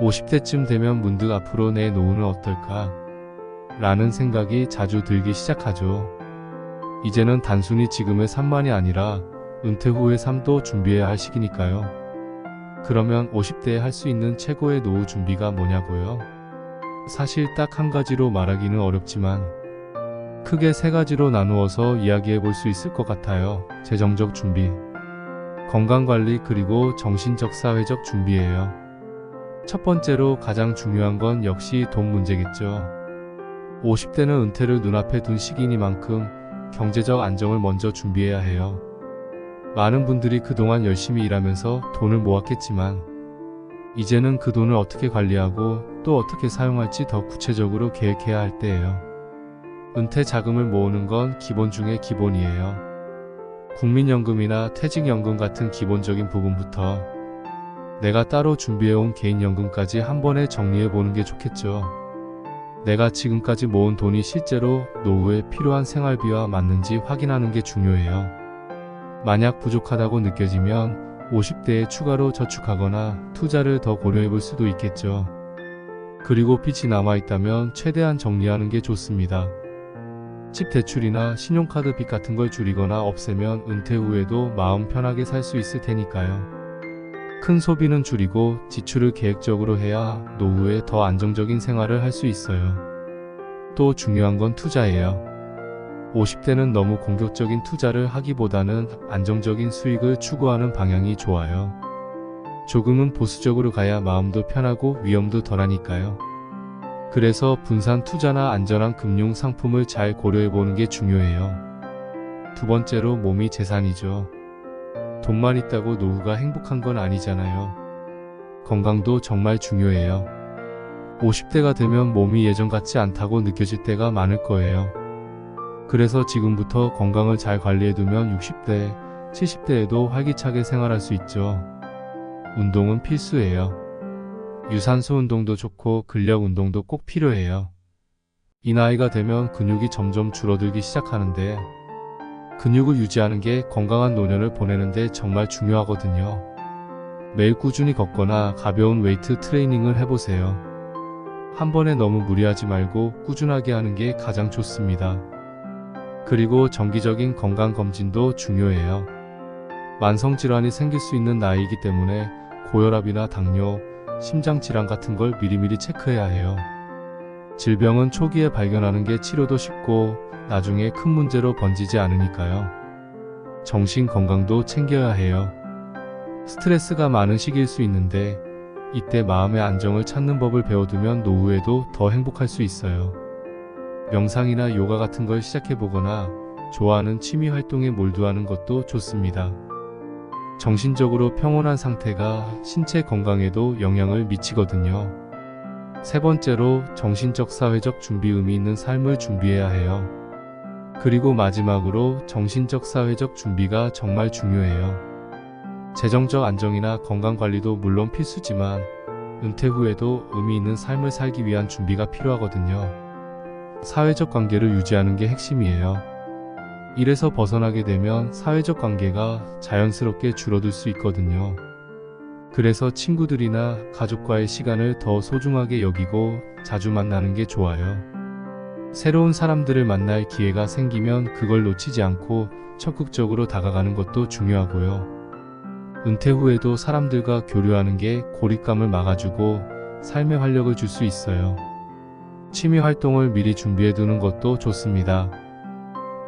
50대쯤 되면 문득 앞으로 내 노후는 어떨까? 라는 생각이 자주 들기 시작하죠. 이제는 단순히 지금의 삶만이 아니라 은퇴 후의 삶도 준비해야 할 시기니까요. 그러면 50대에 할 수 있는 최고의 노후 준비가 뭐냐고요? 사실 딱 한 가지로 말하기는 어렵지만 크게 세 가지로 나누어서 이야기해 볼 수 있을 것 같아요. 재정적 준비, 건강관리, 그리고 정신적 사회적 준비예요. 첫 번째로 가장 중요한 건 역시 돈 문제겠죠. 50대는 은퇴를 눈앞에 둔 시기이니만큼 경제적 안정을 먼저 준비해야 해요. 많은 분들이 그동안 열심히 일하면서 돈을 모았겠지만 이제는 그 돈을 어떻게 관리하고 또 어떻게 사용할지 더 구체적으로 계획해야 할 때예요. 은퇴 자금을 모으는 건 기본 중에 기본이에요. 국민연금이나 퇴직연금 같은 기본적인 부분부터 내가 따로 준비해온 개인연금까지 한 번에 정리해보는 게 좋겠죠. 내가 지금까지 모은 돈이 실제로 노후에 필요한 생활비와 맞는지 확인하는 게 중요해요. 만약 부족하다고 느껴지면 50대에 추가로 저축하거나 투자를 더 고려해볼 수도 있겠죠. 그리고 빚이 남아있다면 최대한 정리하는 게 좋습니다. 집 대출이나 신용카드 빚 같은 걸 줄이거나 없애면 은퇴 후에도 마음 편하게 살 수 있을 테니까요. 큰 소비는 줄이고 지출을 계획적으로 해야 노후에 더 안정적인 생활을 할 수 있어요. 또 중요한 건 투자예요. 50대는 너무 공격적인 투자를 하기보다는 안정적인 수익을 추구하는 방향이 좋아요. 조금은 보수적으로 가야 마음도 편하고 위험도 덜하니까요. 그래서 분산 투자나 안전한 금융 상품을 잘 고려해보는 게 중요해요. 두 번째로 몸이 재산이죠. 돈만 있다고 노후가 행복한 건 아니잖아요. 건강도 정말 중요해요. 50대가 되면 몸이 예전 같지 않다고 느껴질 때가 많을 거예요. 그래서 지금부터 건강을 잘 관리해두면 60대, 70대에도 활기차게 생활할 수 있죠. 운동은 필수예요. 유산소 운동도 좋고 근력 운동도 꼭 필요해요. 이 나이가 되면 근육이 점점 줄어들기 시작하는데 근육을 유지하는 게 건강한 노년을 보내는데 정말 중요하거든요. 매일 꾸준히 걷거나 가벼운 웨이트 트레이닝을 해보세요. 한 번에 너무 무리하지 말고 꾸준하게 하는 게 가장 좋습니다. 그리고 정기적인 건강검진도 중요해요. 만성질환이 생길 수 있는 나이이기 때문에 고혈압이나 당뇨, 심장질환 같은 걸 미리미리 체크해야 해요. 질병은 초기에 발견하는 게 치료도 쉽고 나중에 큰 문제로 번지지 않으니까요. 정신 건강도 챙겨야 해요. 스트레스가 많은 시기일 수 있는데 이때 마음의 안정을 찾는 법을 배워두면 노후에도 더 행복할 수 있어요. 명상이나 요가 같은 걸 시작해보거나 좋아하는 취미 활동에 몰두하는 것도 좋습니다. 정신적으로 평온한 상태가 신체 건강에도 영향을 미치거든요. 세 번째로 정신적 사회적 준비, 의미 있는 삶을 준비해야 해요. 그리고 마지막으로 정신적 사회적 준비가 정말 중요해요. 재정적 안정이나 건강관리도 물론 필수지만 은퇴 후에도 의미 있는 삶을 살기 위한 준비가 필요하거든요. 사회적 관계를 유지하는 게 핵심이에요. 일에서 벗어나게 되면 사회적 관계가 자연스럽게 줄어들 수 있거든요. 그래서 친구들이나 가족과의 시간을 더 소중하게 여기고 자주 만나는 게 좋아요. 새로운 사람들을 만날 기회가 생기면 그걸 놓치지 않고 적극적으로 다가가는 것도 중요하고요. 은퇴 후에도 사람들과 교류하는 게 고립감을 막아주고 삶의 활력을 줄 수 있어요. 취미 활동을 미리 준비해두는 것도 좋습니다.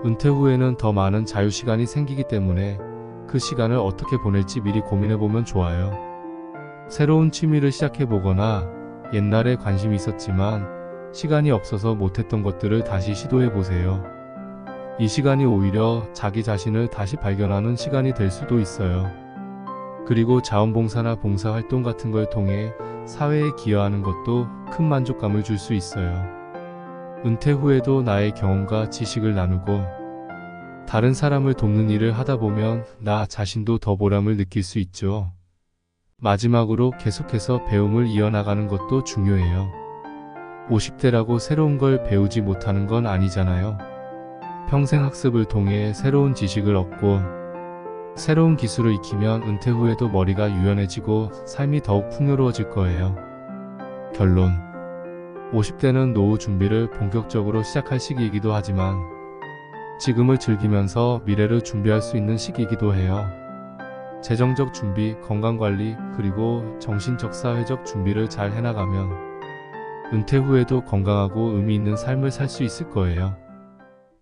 은퇴 후에는 더 많은 자유시간이 생기기 때문에 그 시간을 어떻게 보낼지 미리 고민해보면 좋아요. 새로운 취미를 시작해보거나 옛날에 관심이 있었지만 시간이 없어서 못했던 것들을 다시 시도해보세요. 이 시간이 오히려 자기 자신을 다시 발견하는 시간이 될 수도 있어요. 그리고 자원봉사나 봉사활동 같은 걸 통해 사회에 기여하는 것도 큰 만족감을 줄 수 있어요. 은퇴 후에도 나의 경험과 지식을 나누고 다른 사람을 돕는 일을 하다 보면 나 자신도 더 보람을 느낄 수 있죠. 마지막으로 계속해서 배움을 이어나가는 것도 중요해요. 50대라고 새로운 걸 배우지 못하는 건 아니잖아요. 평생 학습을 통해 새로운 지식을 얻고 새로운 기술을 익히면 은퇴 후에도 머리가 유연해지고 삶이 더욱 풍요로워질 거예요. 결론. 50대는 노후 준비를 본격적으로 시작할 시기이기도 하지만 지금을 즐기면서 미래를 준비할 수 있는 시기이기도 해요. 재정적 준비, 건강관리, 그리고 정신적 사회적 준비를 잘 해나가면 은퇴 후에도 건강하고 의미 있는 삶을 살 수 있을 거예요.